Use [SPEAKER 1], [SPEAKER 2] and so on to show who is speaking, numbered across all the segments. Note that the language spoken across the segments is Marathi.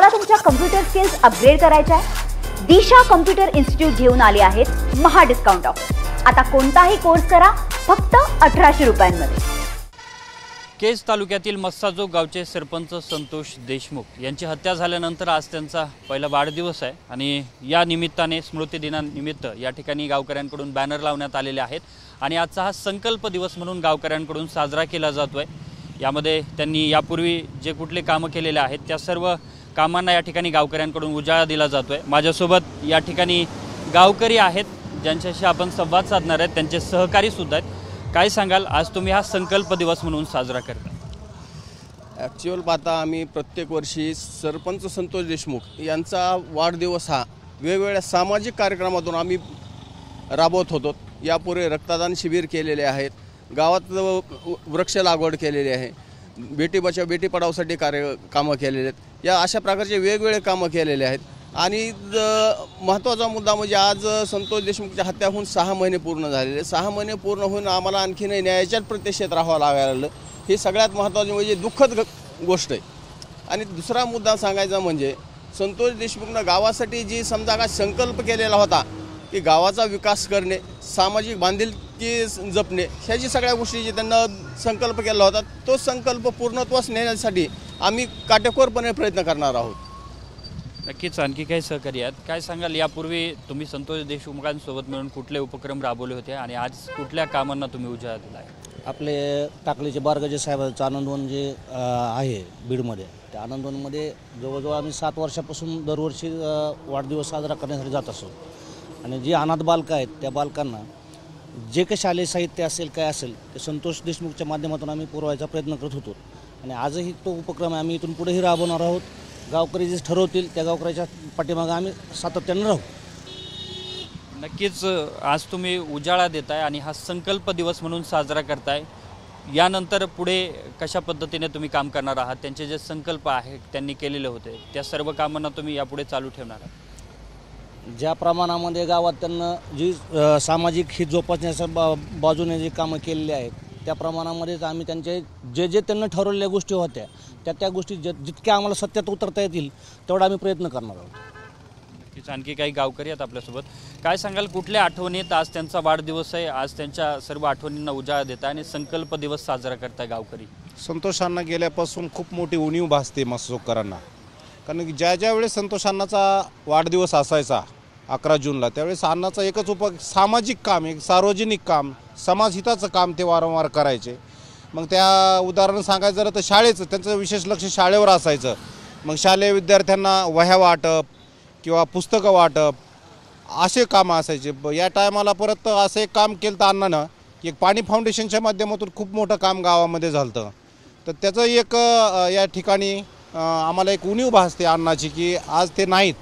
[SPEAKER 1] तुम्हाला तुमच्या कम्प्युटर स्किल्स अपग्रेड करायच्या आहे? दिशा कम्प्युटर इन्स्टिट्यूट घेऊन आले आहेत महा डिस्काउंट ऑफर। आता कोणताही कोर्स करा फक्त 1800 रुपयांमध्ये।
[SPEAKER 2] केज तालुक्यातील मस्साजोग गावचे सरपंच संतोष देशमुख यांची हत्या झाल्यानंतर आज त्यांचा पहिला वाढदिवस आहे आणि या निमित्ताने स्मृती दिनानिमित्त या ठिकाणी गावकऱ्यांकडून बॅनर लावण्यात आलेले आहेत आणि आजचा हा संकल्प दिवस म्हणून गावकऱ्यांकडून साजरा केला जातोय। यामध्ये त्यांनी यापूर्वी जे कुठले कामं केलेले आहेत त्या सर्व कामांना या ठिकाणी गावकऱ्यांकडून उजाळा दिला जातोय। माझ्यासोबत या ठिकाणी गावकरी आहेत ज्यांच्याशी आपण संवाद साधणार आहेत, त्यांचे सहकारी सुद्धा आहेत। काय सांगाल, आज तुम्ही हा संकल्प दिवस म्हणून साजरा करता?
[SPEAKER 3] ॲक्च्युअल पाहता आम्ही प्रत्येक वर्षी सरपंच संतोष देशमुख यांचा वाढदिवस हा वेगवेगळ्या सामाजिक कार्यक्रमातून आम्ही राबवत होतो। यापूर्वी रक्तदान शिबिर केलेले आहेत, गावात वृक्ष लागवड केलेली आहे, बेटी बचाव बेटी पढावसाठी कामं केलेले आहेत। या अशा प्रकारचे वेगवेगळे कामं केलेले आहेत आणि महत्त्वाचा मुद्दा म्हणजे आज संतोष देशमुखच्या हत्या होऊन 6 महिने पूर्ण झालेले। 6 महिने पूर्ण होऊन आम्हाला आणखीनही न्यायाच्याच प्रतीक्षेत राहावं लागलं, हे सगळ्यात महत्त्वाचे म्हणजे दुःखद गोष्ट आहे। आणि दुसरा मुद्दा सांगायचा म्हणजे संतोष देशमुखनं गावासाठी जी समजा का संकल्प केलेला होता की गावाचा विकास करणे, सामाजिक बांधिलकी जपणे, ह्याची सगळ्या गोष्टी जे त्यांना संकल्प केला होता तो संकल्प पूर्णत्वास नेण्यासाठी आम्ही काटेकोरपणे प्रयत्न करणार आहोत।
[SPEAKER 2] नक्कीच आणखी काही सहकारी आहेत, काय सांगाल, यापूर्वी तुम्ही संतोष देशमुखांसोबत मिळून कुठले उपक्रम राबवले होते आणि आज कुठल्या कामांना तुम्ही उजाळा दिला आहे?
[SPEAKER 4] आपले टाकलीचे बारगजे साहेबांचं आनंदवन जे आहे बीडमध्ये, त्या आनंदवनमध्ये जवळजवळ आम्ही 7 वर्षापासून दरवर्षी वाढदिवस साजरा करण्यासाठी जात असतो आणि जी अनाथ बालकं आहेत त्या बालकांना जे काही शालेय साहित्य असेल काय असेल ते संतोष देशमुखच्या माध्यमातून आम्ही पुरवायचा प्रयत्न करत होतो आणि आजही तो उपक्रम आम्ही इथून पुढेही राबवणार आहोत। गावकरी जे ठरवतील त्या गावकऱ्याच्या पाठीमागे आम्ही सातत्याने राहू।
[SPEAKER 2] नक्कीच आज तुम्ही उजाळा देताय आणि हा संकल्प दिवस म्हणून साजरा करताय, यानंतर पुढे कशा पद्धतीने तुम्ही काम करणार आहात? त्यांचे जे संकल्प आहेत त्यांनी केलेले होते त्या सर्व कामांना तुम्ही यापुढे चालू ठेवणार आहात?
[SPEAKER 4] ज्या प्रमाणामध्ये गावात त्यांना जी सामाजिक हित जोपासण्याच्या बाजूने जी कामं केलेली आहेत त्या प्रमाणामध्येच आम्ही त्यांचे जे त्यांना ठरवलेल्या गोष्टी होत्या त्या गोष्टी जितक्या आम्हाला सत्यात उतरता येतील तेवढा आम्ही प्रयत्न करणार आहोत।
[SPEAKER 2] नक्कीच आणखी काही गावकरी आहेत आपल्यासोबत, काय सांगाल, कुठल्या आठवणीत आज त्यांचा वाढदिवस आहे, आज त्यांच्या सर्व आठवणींना उजाळा देता आणि संकल्प दिवस साजरा करताय गावकरी?
[SPEAKER 5] संतोषांना गेल्यापासून खूप मोठी उणीव भासते मस्सोकरांना, कारण की ज्या वेळेस संतोषांनाचा वाढदिवस असायचा 11 जूनला त्यावेळेस अण्णाचा एकच सामाजिक काम, एक सार्वजनिक काम, समाजहिताचं काम ते वारंवार करायचे। मग त्या उदाहरण सांगायचं झालं तर शाळेचं त्यांचं विशेष लक्ष शाळेवर असायचं। मग शालेय विद्यार्थ्यांना वह्या वाटप किंवा पुस्तकं वाटप असे कामं असायचे। या टायमाला परत असं एक काम केलं तर अण्णानं एक पाणी फाउंडेशनच्या माध्यमातून खूप मोठं काम गावामध्ये झालं, तर त्याचं एक या ठिकाणी आम्हाला एक उणीव भासते अण्णाची की आज ते नाहीत।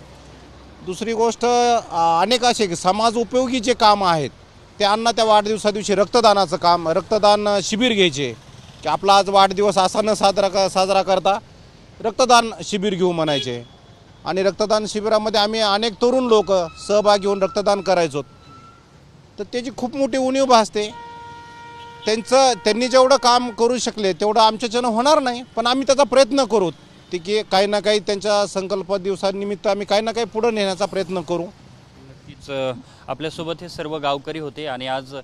[SPEAKER 5] दुसरी गोष्ट अनेक असे समाज उपयोगी जे कामं आहेत ते अण्णा त्या वाढदिवसा दिवशी रक्तदानाचं काम, रक्तदान शिबिर घ्यायचे की आपला आज वाढदिवस असा न साजरा करता रक्तदान शिबिर घेऊ म्हणायचे आणि रक्तदान शिबिरामध्ये आम्ही अनेक तरुण लोक सहभागी होऊन रक्तदान करायचो। तर त्याची खूप मोठी उणीव भासते। त्यांनी जेवढं काम करू शकले तेवढं आमच्याच्यानं होणार नाही, पण आम्ही त्याचा प्रयत्न करू ते की काही ना काही त्यांच्या संकल्प दिवसानिमित्त आम्ही काही ना काही पुढे नेण्याचा प्रयत्न करू।
[SPEAKER 2] नक्कीच आपल्यासोबत हे सर्व गावकरी होते आणि आज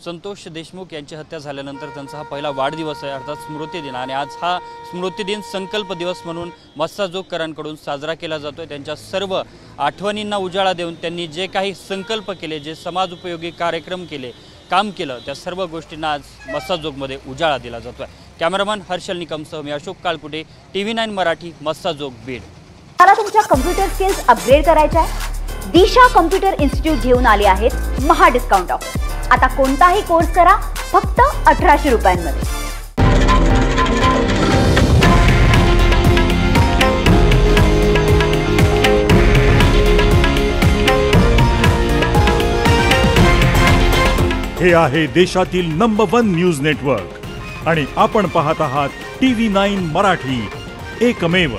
[SPEAKER 2] संतोष देशमुख यांची हत्या झाल्यानंतर त्यांचा हा पहिला वाढदिवस आहे, अर्थात स्मृती दिन, आणि आज हा स्मृती दिन संकल्प दिवस म्हणून मस्साजोगकरांकडून साजरा केला जातो आहे। त्यांच्या सर्व आठवणींना उजाळा देऊन त्यांनी जे काही संकल्प केले, जे समाज उपयोगी कार्यक्रम केले, काम केलं, त्या सर्व गोष्टींना आज मस्साजोगमध्ये उजाळा दिला जातो आहे। कॅमेरामन हर्षल निकमसह मी अशोक काळकुटे, TV9 मराठी, मस्साजोग, बीड।
[SPEAKER 1] तुम्हाला तुमच्या कम्प्युटर स्किल्स अपग्रेड करायच्या आहे? दिशा कम्प्युटर इन्स्टिट्यूट घेऊन आले आहेत महा डिस्काउंट ऑफर। आता कोणताही कोर्स करा फक्त 1800 रुपयांमध्ये।
[SPEAKER 6] हे आहे देशातील नंबर 1 न्यूज नेटवर्क आणि आपण पाहत आहात TV9 मराठी, एकमेव।